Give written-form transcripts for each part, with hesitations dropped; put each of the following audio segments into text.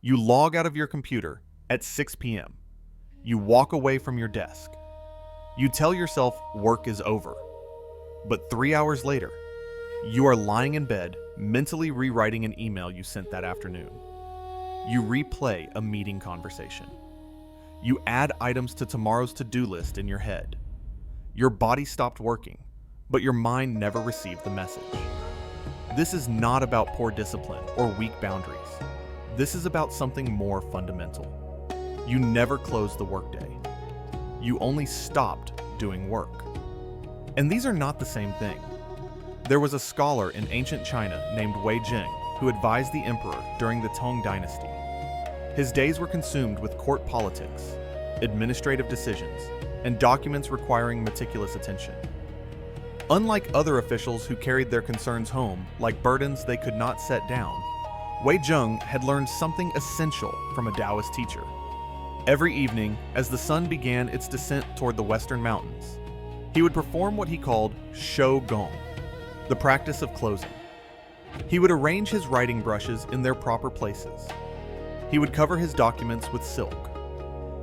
You log out of your computer at 6 p.m. You walk away from your desk. You tell yourself work is over. But 3 hours later, you are lying in bed, mentally rewriting an email you sent that afternoon. You replay a meeting conversation. You add items to tomorrow's to-do list in your head. Your body stopped working, but your mind never received the message. This is not about poor discipline or weak boundaries. This is about something more fundamental. You never closed the workday. You only stopped doing work. And these are not the same thing. There was a scholar in ancient China named Wei Jing who advised the emperor during the Tang Dynasty. His days were consumed with court politics, administrative decisions, and documents requiring meticulous attention. Unlike other officials who carried their concerns home like burdens they could not set down, Wei Jing had learned something essential from a Taoist teacher. Every evening, as the sun began its descent toward the western mountains, he would perform what he called Shou Gong, the practice of closing. He would arrange his writing brushes in their proper places. He would cover his documents with silk.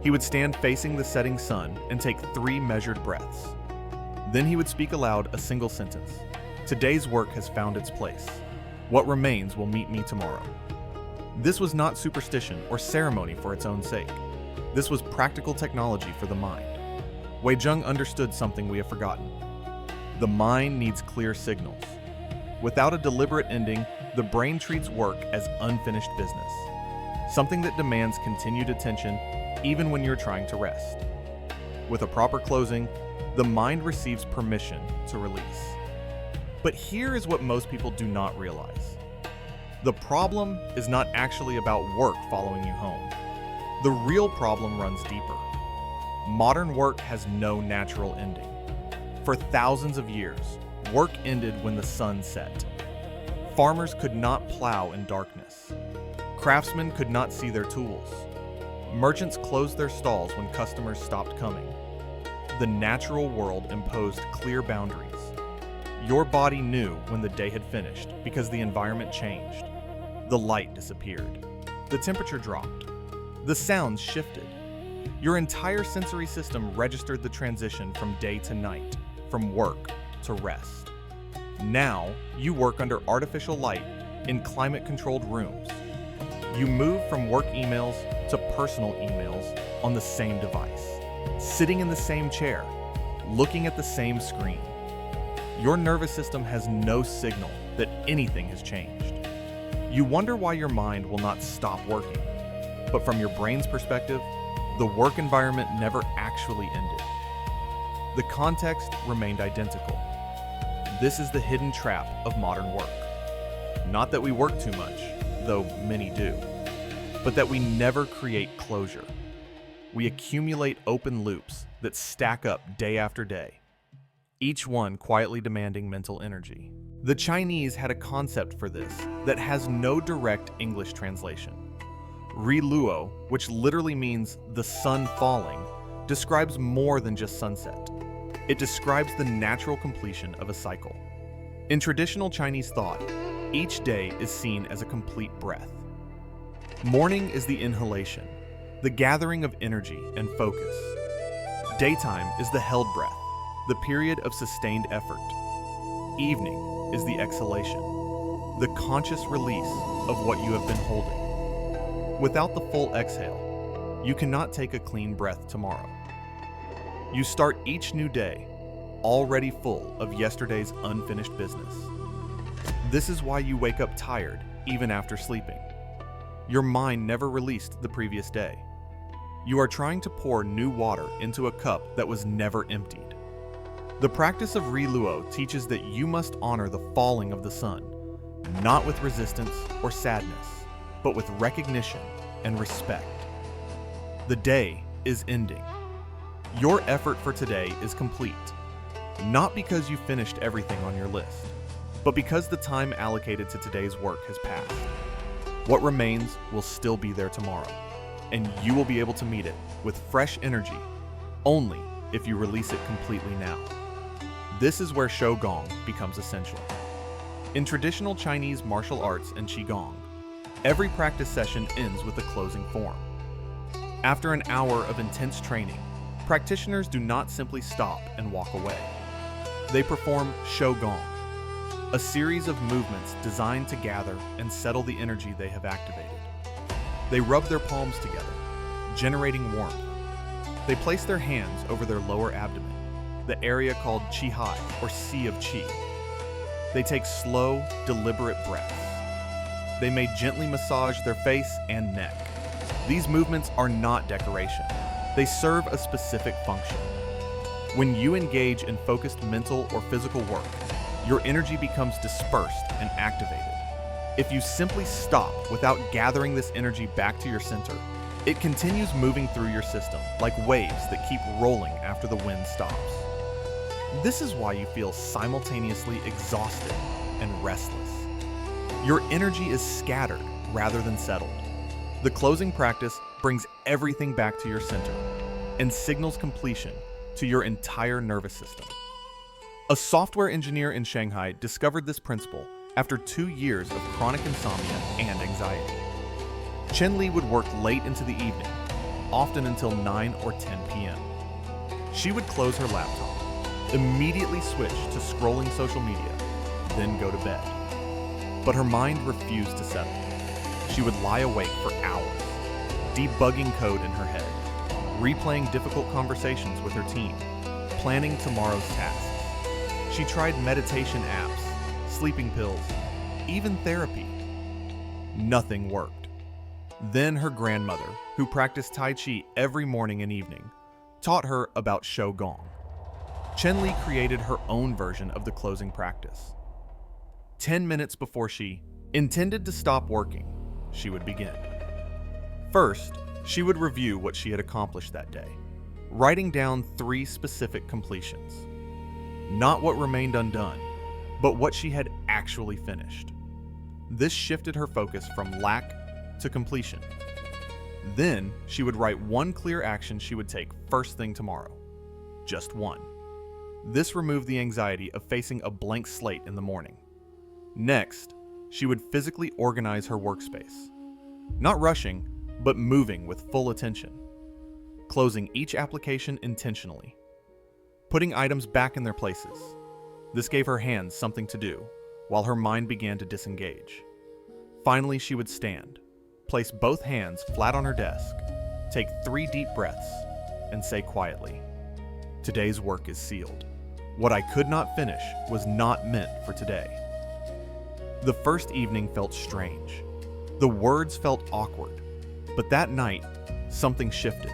He would stand facing the setting sun and take 3 measured breaths. Then he would speak aloud a single sentence. Today's work has found its place. What remains will meet me tomorrow. This was not superstition or ceremony for its own sake. This was practical technology for the mind. Wei Jing understood something we have forgotten. The mind needs clear signals. Without a deliberate ending, the brain treats work as unfinished business, something that demands continued attention even when you're trying to rest. With a proper closing, the mind receives permission to release. But here is what most people do not realize. The problem is not actually about work following you home. The real problem runs deeper. Modern work has no natural ending. For thousands of years, work ended when the sun set. Farmers could not plow in darkness. Craftsmen could not see their tools. Merchants closed their stalls when customers stopped coming. The natural world imposed clear boundaries. Your body knew when the day had finished because the environment changed. The light disappeared. The temperature dropped. The sounds shifted. Your entire sensory system registered the transition from day to night, from work to rest. Now, you work under artificial light in climate-controlled rooms. You move from work emails to personal emails on the same device, sitting in the same chair, looking at the same screen. Your nervous system has no signal that anything has changed. You wonder why your mind will not stop working. But from your brain's perspective, the work environment never actually ended. The context remained identical. This is the hidden trap of modern work. Not that we work too much, though many do, but that we never create closure. We accumulate open loops that stack up day after day, each one quietly demanding mental energy. The Chinese had a concept for this that has no direct English translation. Ri Luo, which literally means the sun falling, describes more than just sunset. It describes the natural completion of a cycle. In traditional Chinese thought, each day is seen as a complete breath. Morning is the inhalation, the gathering of energy and focus. Daytime is the held breath, the period of sustained effort. Evening is the exhalation, the conscious release of what you have been holding. Without the full exhale, you cannot take a clean breath tomorrow. You start each new day already full of yesterday's unfinished business. This is why you wake up tired even after sleeping. Your mind never released the previous day. You are trying to pour new water into a cup that was never emptied. The practice of Ri Luo teaches that you must honor the falling of the sun, not with resistance or sadness, but with recognition and respect. The day is ending. Your effort for today is complete, not because you finished everything on your list, but because the time allocated to today's work has passed. What remains will still be there tomorrow, and you will be able to meet it with fresh energy only if you release it completely now. This is where Shou Gong becomes essential. In traditional Chinese martial arts and qigong, Every practice session ends with a closing form. After an hour of intense training, practitioners do not simply stop and walk away. They perform Shou Gong, a series of movements designed to gather and settle the energy they have activated. They rub their palms together, generating warmth. They place their hands over their lower abdomen, the area called qihai, or sea of qi. They take slow, deliberate breaths. They may gently massage their face and neck. These movements are not decoration. They serve a specific function. When you engage in focused mental or physical work, your energy becomes dispersed and activated. If you simply stop without gathering this energy back to your center, it continues moving through your system like waves that keep rolling after the wind stops. This is why you feel simultaneously exhausted and restless. Your energy is scattered rather than settled. The closing practice brings everything back to your center and signals completion to your entire nervous system. A software engineer in Shanghai discovered this principle after 2 years of chronic insomnia and anxiety. Chen Li would work late into the evening, often until 9 or 10 p.m. She would close her laptop, immediately switch to scrolling social media, then go to bed. But her mind refused to settle. She would lie awake for hours, debugging code in her head, replaying difficult conversations with her team, planning tomorrow's tasks. She tried meditation apps, sleeping pills, even therapy. Nothing worked. Then her grandmother, who practiced Tai Chi every morning and evening, taught her about Shou Gong. Chen Li created her own version of the closing practice. 10 minutes before she intended to stop working, she would begin. First, she would review what she had accomplished that day, writing down 3 specific completions. Not what remained undone, but what she had actually finished. This shifted her focus from lack to completion. Then, she would write 1 clear action she would take first thing tomorrow. Just 1. This removed the anxiety of facing a blank slate in the morning. Next, she would physically organize her workspace. Not rushing, but moving with full attention. Closing each application intentionally. Putting items back in their places. This gave her hands something to do, while her mind began to disengage. Finally, she would stand, place both hands flat on her desk, take 3 deep breaths, and say quietly, "Today's work is sealed. What I could not finish was not meant for today." The first evening felt strange. The words felt awkward. But that night, something shifted.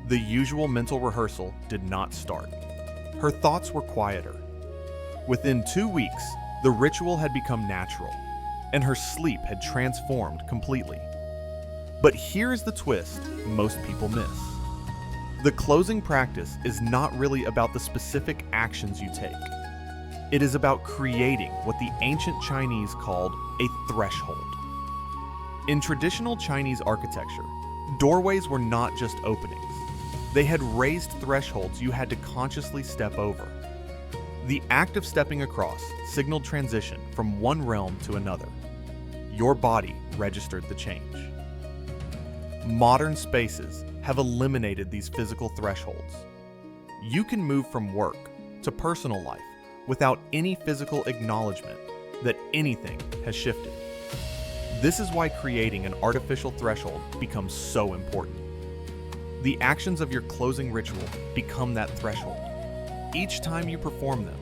The usual mental rehearsal did not start. Her thoughts were quieter. Within 2 weeks, the ritual had become natural, and her sleep had transformed completely. But here's the twist most people miss. The closing practice is not really about the specific actions you take. It is about creating what the ancient Chinese called a threshold. In traditional Chinese architecture, doorways were not just openings. They had raised thresholds you had to consciously step over. The act of stepping across signaled transition from one realm to another. Your body registered the change. Modern spaces have eliminated these physical thresholds. You can move from work to personal life without any physical acknowledgement that anything has shifted. This is why creating an artificial threshold becomes so important. The actions of your closing ritual become that threshold. Each time you perform them,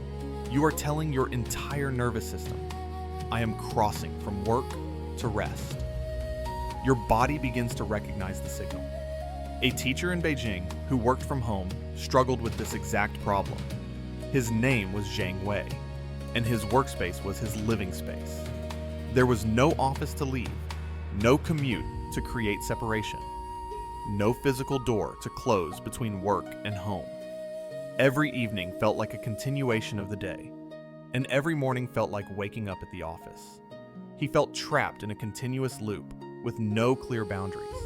you are telling your entire nervous system, "I am crossing from work to rest." Your body begins to recognize the signal. A teacher in Beijing who worked from home struggled with this exact problem. His name was Zhang Wei, and his workspace was his living space. There was no office to leave, no commute to create separation, no physical door to close between work and home. Every evening felt like a continuation of the day, and every morning felt like waking up at the office. He felt trapped in a continuous loop with no clear boundaries.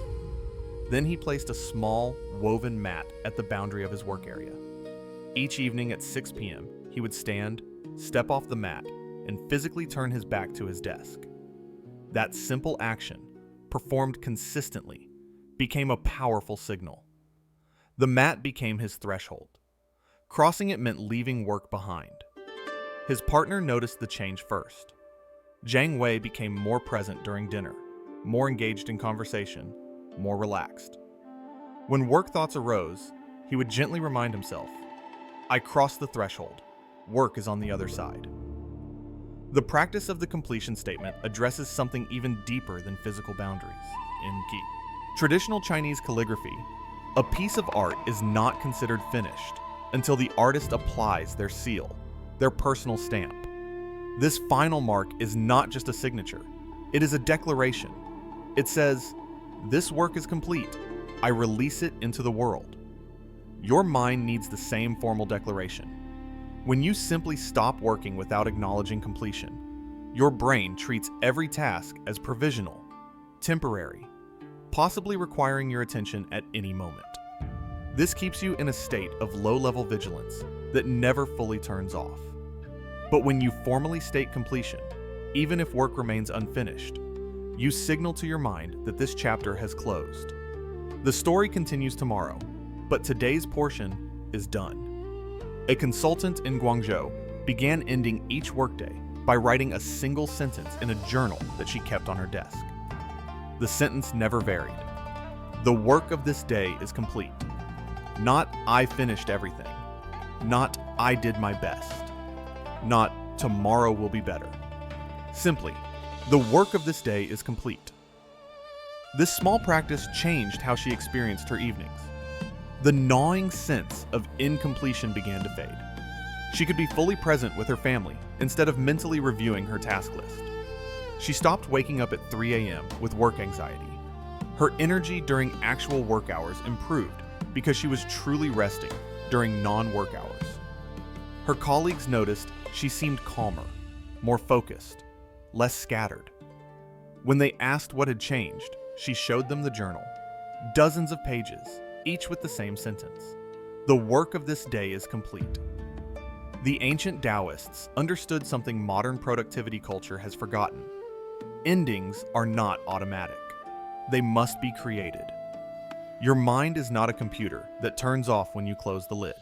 Then he placed a small, woven mat at the boundary of his work area. Each evening at 6 p.m., he would stand, step off the mat, and physically turn his back to his desk. That simple action, performed consistently, became a powerful signal. The mat became his threshold. Crossing it meant leaving work behind. His partner noticed the change first. Jiang Wei became more present during dinner, more engaged in conversation, more relaxed. When work thoughts arose, he would gently remind himself, "I crossed the threshold. Work is on the other side." The practice of the completion statement addresses something even deeper than physical boundaries in Qi. Traditional Chinese calligraphy, a piece of art is not considered finished until the artist applies their seal, their personal stamp. This final mark is not just a signature, it is a declaration. It says, "This work is complete. I release it into the world." Your mind needs the same formal declaration. When you simply stop working without acknowledging completion, your brain treats every task as provisional, temporary, possibly requiring your attention at any moment. This keeps you in a state of low-level vigilance that never fully turns off. But when you formally state completion, even if work remains unfinished, you signal to your mind that this chapter has closed. The story continues tomorrow, but today's portion is done. A consultant in Guangzhou began ending each workday by writing a single sentence in a journal that she kept on her desk. The sentence never varied. "The work of this day is complete." Not "I finished everything." Not "I did my best." Not "tomorrow will be better." Simply, "The work of this day is complete." This small practice changed how she experienced her evenings. The gnawing sense of incompletion began to fade. She could be fully present with her family instead of mentally reviewing her task list. She stopped waking up at 3 a.m. with work anxiety. Her energy during actual work hours improved because she was truly resting during non-work hours. Her colleagues noticed she seemed calmer, more focused, less scattered. When they asked what had changed, she showed them the journal, dozens of pages, each with the same sentence. "The work of this day is complete." The ancient Taoists understood something modern productivity culture has forgotten. Endings are not automatic. They must be created. Your mind is not a computer that turns off when you close the lid.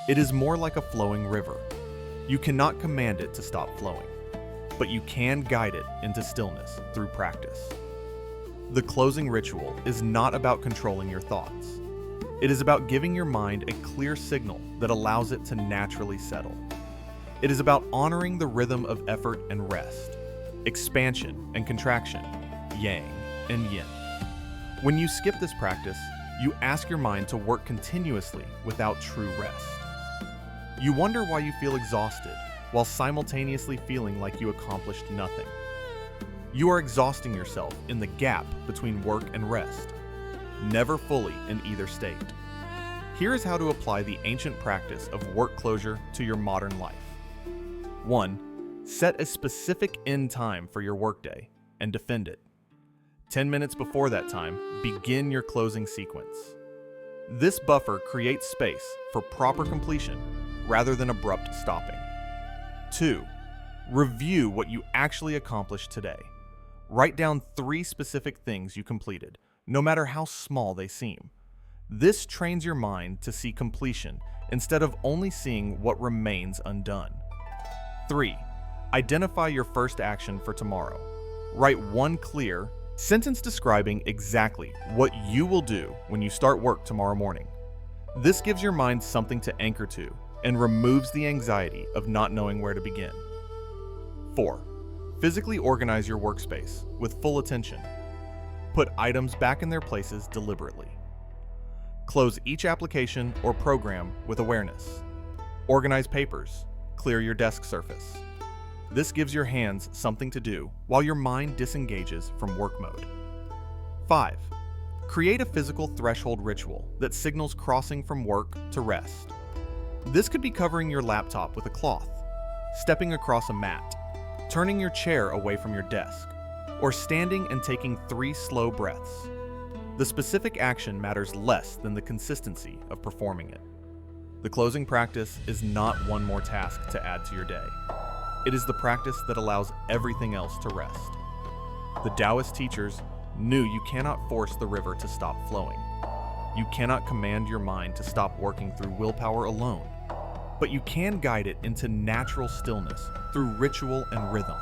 It is more like a flowing river. You cannot command it to stop flowing, but you can guide it into stillness through practice. The closing ritual is not about controlling your thoughts. It is about giving your mind a clear signal that allows it to naturally settle. It is about honoring the rhythm of effort and rest, expansion and contraction, yang and yin. When you skip this practice, you ask your mind to work continuously without true rest. You wonder why you feel exhausted while simultaneously feeling like you accomplished nothing. You are exhausting yourself in the gap between work and rest, never fully in either state. Here is how to apply the ancient practice of work closure to your modern life. 1. Set a specific end time for your workday and defend it. 10 minutes before that time, begin your closing sequence. This buffer creates space for proper completion rather than abrupt stopping. 2. Review what you actually accomplished today. Write down 3 specific things you completed, no matter how small they seem. This trains your mind to see completion instead of only seeing what remains undone. 3. Identify your first action for tomorrow. Write one clear sentence describing exactly what you will do when you start work tomorrow morning. This gives your mind something to anchor to and removes the anxiety of not knowing where to begin. 4. Physically organize your workspace with full attention. Put items back in their places deliberately. Close each application or program with awareness. Organize papers. Clear your desk surface. This gives your hands something to do while your mind disengages from work mode. 5. Create a physical threshold ritual that signals crossing from work to rest. This could be covering your laptop with a cloth, stepping across a mat, turning your chair away from your desk, or standing and taking 3 slow breaths. The specific action matters less than the consistency of performing it. The closing practice is not one more task to add to your day. It is the practice that allows everything else to rest. The Taoist teachers knew you cannot force the river to stop flowing. You cannot command your mind to stop working through willpower alone, but you can guide it into natural stillness through ritual and rhythm.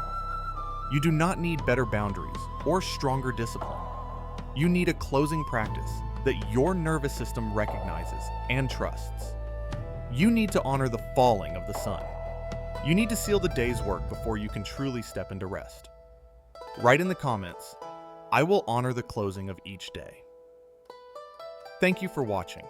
You do not need better boundaries or stronger discipline. You need a closing practice that your nervous system recognizes and trusts. You need to honor the falling of the sun. You need to seal the day's work before you can truly step into rest. Write in the comments, "I will honor the closing of each day." Thank you for watching.